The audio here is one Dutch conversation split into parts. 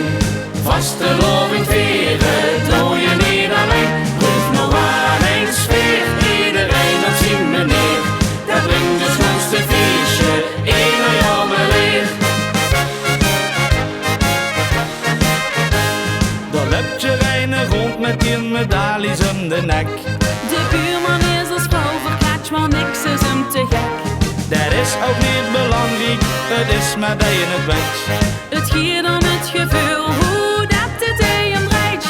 steen. Vaste loving veren, doe je niet alleen. Proef nog maar eens weer, iedereen dat zien meneer. Dat brengt het schoonste feestje, ieder jaar maar weer. Dan loopt je reine rond met die medailles om de nek. De buurman is als vrouw verkletst, maar niks is hem te gek. Dat is ook niet belangrijk, het is maar dat je het weet. Het giert om het gevoel, hoe dat het hem draait.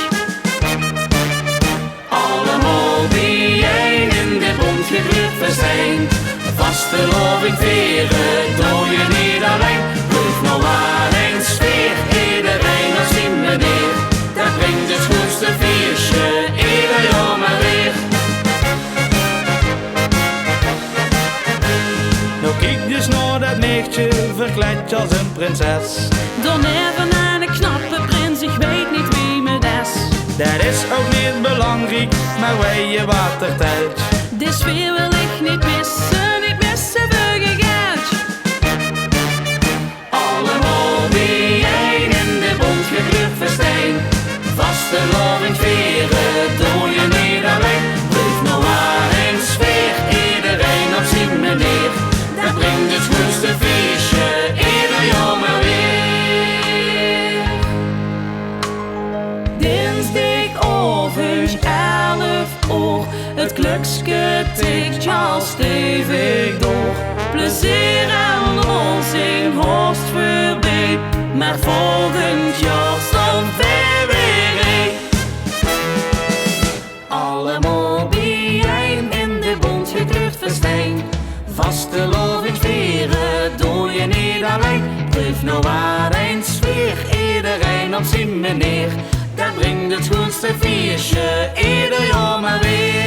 Allemaal bijeen in dit bond gegluurd festijn. Vaste loving veren, doe je niet alleen. Proef nog maar eens weer, iedereen dat zien meneer. Dat brengt het schoonste feestje, ieder jaar maar weer. Nou kijk dus naar dat nichtje, verkleed als een prinses. Dan even naar een knappe prins, ik weet niet wie me des. Dat is ook niet belangrijk, maar wij je water telt. De sfeer wil ik niet missen, ik mis ze geld. Allemaal bijeen in dit bond gegluurd festijn. Vaste loving veren, doe je niet alleen. Proef nog maar eens weer, iedereen op zien meneer. Dat brengt het schoonste feestje, ieder jaar maar weer. Dinsdagavond 11 uur, het klokske tikt al stevig door. Plezier aan ons in Horst voorbij, maar volgend jaar staan we weer een. Allemaal bijeen in de bond gekleurd festijn. Vaste loving veren, doe je niet alleen. Proef nog maar eens weer, iedereen op zien meneer. Dat brengt het schoonste feestje, ieder jaar maar weer.